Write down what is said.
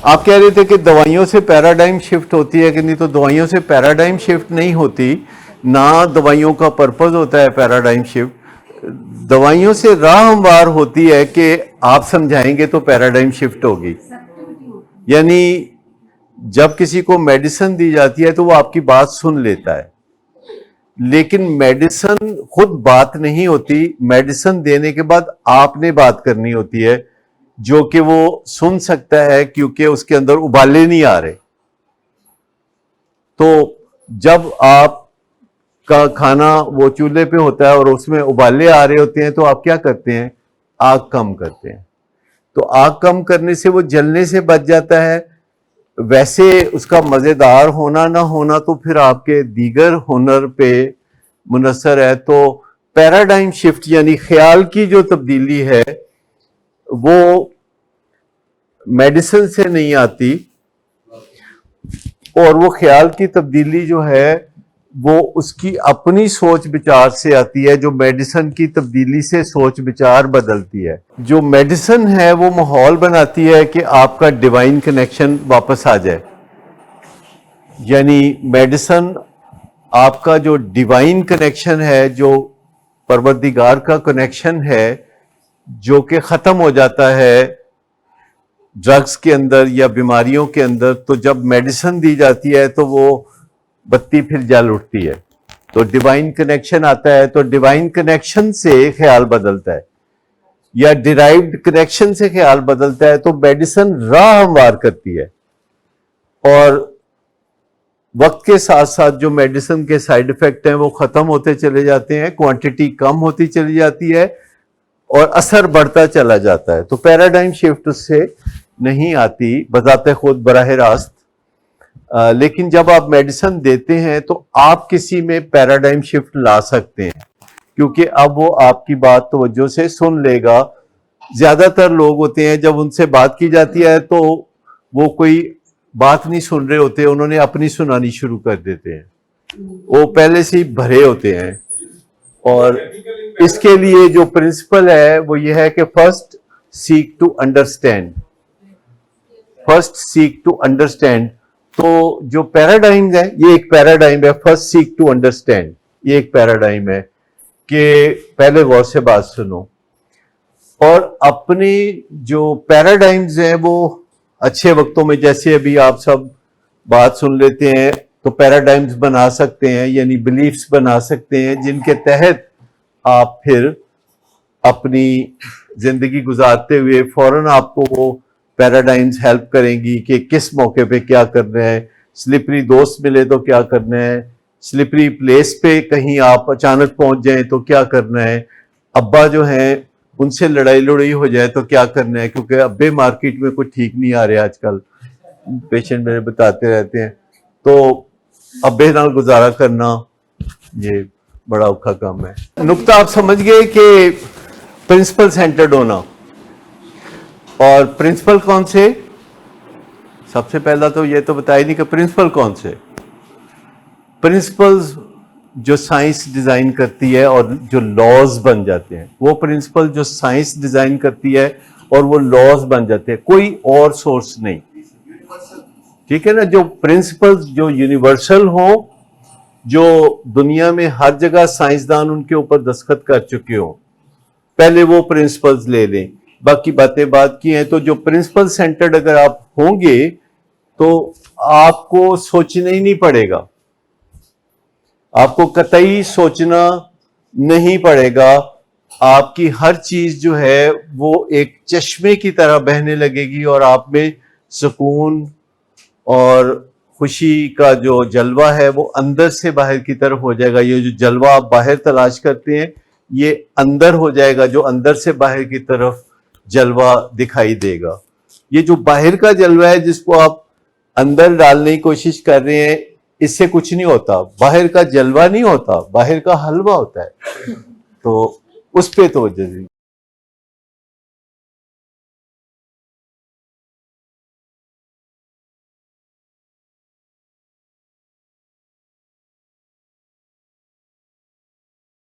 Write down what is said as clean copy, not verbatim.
آپ کہہ رہے تھے کہ دوائیوں سے پیراڈائم شفٹ ہوتی ہے کہ نہیں، تو دوائیوں سے پیراڈائم شفٹ نہیں ہوتی، نہ دوائیوں کا پرپز ہوتا ہے پیراڈائم شفٹ. دوائیوں سے راہ ہموار ہوتی ہے کہ آپ سمجھائیں گے تو پیراڈائم شفٹ ہوگی. یعنی جب کسی کو میڈیسن دی جاتی ہے تو وہ آپ کی بات سن لیتا ہے، لیکن میڈیسن خود بات نہیں ہوتی. میڈیسن دینے کے بعد آپ نے بات کرنی ہوتی ہے، جو کہ وہ سن سکتا ہے کیونکہ اس کے اندر ابالے نہیں آ رہے. تو جب آپ کا کھانا وہ چولہے پہ ہوتا ہے اور اس میں ابالے آ رہے ہوتے ہیں تو آپ کیا کرتے ہیں؟ آگ کم کرتے ہیں. تو آگ کم کرنے سے وہ جلنے سے بچ جاتا ہے. ویسے اس کا مزیدار ہونا نہ ہونا تو پھر آپ کے دیگر ہنر پہ منحصر ہے. تو پیراڈائم شفٹ یعنی خیال کی جو تبدیلی ہے وہ میڈیسن سے نہیں آتی، اور وہ خیال کی تبدیلی جو ہے وہ اس کی اپنی سوچ بچار سے آتی ہے، جو میڈیسن کی تبدیلی سے سوچ بچار بدلتی ہے. جو میڈیسن ہے وہ ماحول بناتی ہے کہ آپ کا ڈیوائن کنیکشن واپس آ جائے. یعنی میڈیسن آپ کا جو ڈیوائن کنیکشن ہے، جو پروردگار کا کنیکشن ہے، جو کہ ختم ہو جاتا ہے ڈرگز کے اندر یا بیماریوں کے اندر، تو جب میڈیسن دی جاتی ہے تو وہ بتی پھر جل اٹھتی ہے. تو ڈیوائن کنیکشن آتا ہے، تو ڈیوائن کنیکشن سے خیال بدلتا ہے یا ڈیرائیوڈ کنیکشن سے خیال بدلتا ہے. تو میڈیسن راہ ہموار کرتی ہے، اور وقت کے ساتھ ساتھ جو میڈیسن کے سائیڈ ایفیکٹ ہیں وہ ختم ہوتے چلے جاتے ہیں، کوانٹٹی کم ہوتی چلی جاتی ہے اور اثر بڑھتا چلا جاتا ہے. تو پیراڈائم شفٹ اس سے نہیں آتی بذات خود براہ راست. لیکن جب آپ میڈیسن دیتے ہیں تو آپ کسی میں پیراڈائم شفٹ لا سکتے ہیں، کیونکہ اب وہ آپ کی بات توجہ سے سن لے گا. زیادہ تر لوگ ہوتے ہیں جب ان سے بات کی جاتی ہے تو وہ کوئی بات نہیں سن رہے ہوتے، انہوں نے اپنی سنانی شروع کر دیتے ہیں، وہ پہلے سے ہی بھرے ہوتے ہیں. اور اس کے لیے جو پرنسپل ہے وہ یہ ہے کہ first sake to understand. First sake to understand. تو جو پیراڈائم ہے یہ ایک پیراڈائم ہے، فرسٹ سیک ٹو انڈرسٹینڈ، یہ ایک پیراڈائم ہے کہ پہلے غور سے بات سنو. اور اپنی جو پیراڈائمز ہیں وہ اچھے وقتوں میں، جیسے ابھی آپ سب بات سن لیتے ہیں تو پیراڈائمز بنا سکتے ہیں، یعنی بلیفز بنا سکتے ہیں جن کے تحت آپ پھر اپنی زندگی گزارتے ہوئے فوراً آپ کو وہ پیراڈائمز ہیلپ کریں گی کہ کس موقع پہ کیا کرنا ہے. سلپری دوست ملے تو کیا کرنا ہے، سلپری پلیس پہ کہیں آپ اچانک پہنچ جائیں تو کیا کرنا ہے، ابا جو ہیں ان سے لڑائی ہو جائے تو کیا کرنا ہے، کیونکہ ابے مارکیٹ میں کوئی ٹھیک نہیں آ رہے آج کل، پیشنٹ میرے بتاتے رہتے ہیں. تو ابے نال گزارا کرنا یہ بڑا اوکھا کام ہے. نقطہ آپ سمجھ گئے کہ پرنسپل سینٹرڈ ہونا. اور پرنسپل کون سے؟ سب سے پہلا تو یہ تو بتایا نہیں کہ پرنسپل کون سے. پرنسپلز جو سائنس ڈیزائن کرتی ہے اور جو لاز بن جاتے ہیں، وہ پرنسپل جو سائنس ڈیزائن کرتی ہے اور وہ لاز بن جاتے ہیں، کوئی اور سورس نہیں. ٹھیک ہے نا؟ جو پرنسپلز جو یونیورسل ہوں، جو دنیا میں ہر جگہ سائنسدان ان کے اوپر دستخط کر چکے ہوں، پہلے وہ پرنسپلز لے لیں. باقی باتیں بات کی ہیں. تو جو پرنسپل سینٹرڈ اگر آپ ہوں گے تو آپ کو سوچنا ہی نہیں پڑے گا، آپ کو قطعی سوچنا نہیں پڑے گا. آپ کی ہر چیز جو ہے وہ ایک چشمے کی طرح بہنے لگے گی، اور آپ میں سکون اور خوشی کا جو جلوہ ہے وہ اندر سے باہر کی طرف ہو جائے گا. یہ جو جلوہ آپ باہر تلاش کرتے ہیں یہ اندر ہو جائے گا، جو اندر سے باہر کی طرف جلوہ دکھائی دے گا. یہ جو باہر کا جلوہ ہے جس کو آپ اندر ڈالنے کی کوشش کر رہے ہیں، اس سے کچھ نہیں ہوتا. باہر کا جلوہ نہیں ہوتا، باہر کا حلوہ ہوتا ہے. تو اس پہ توجہ دیں.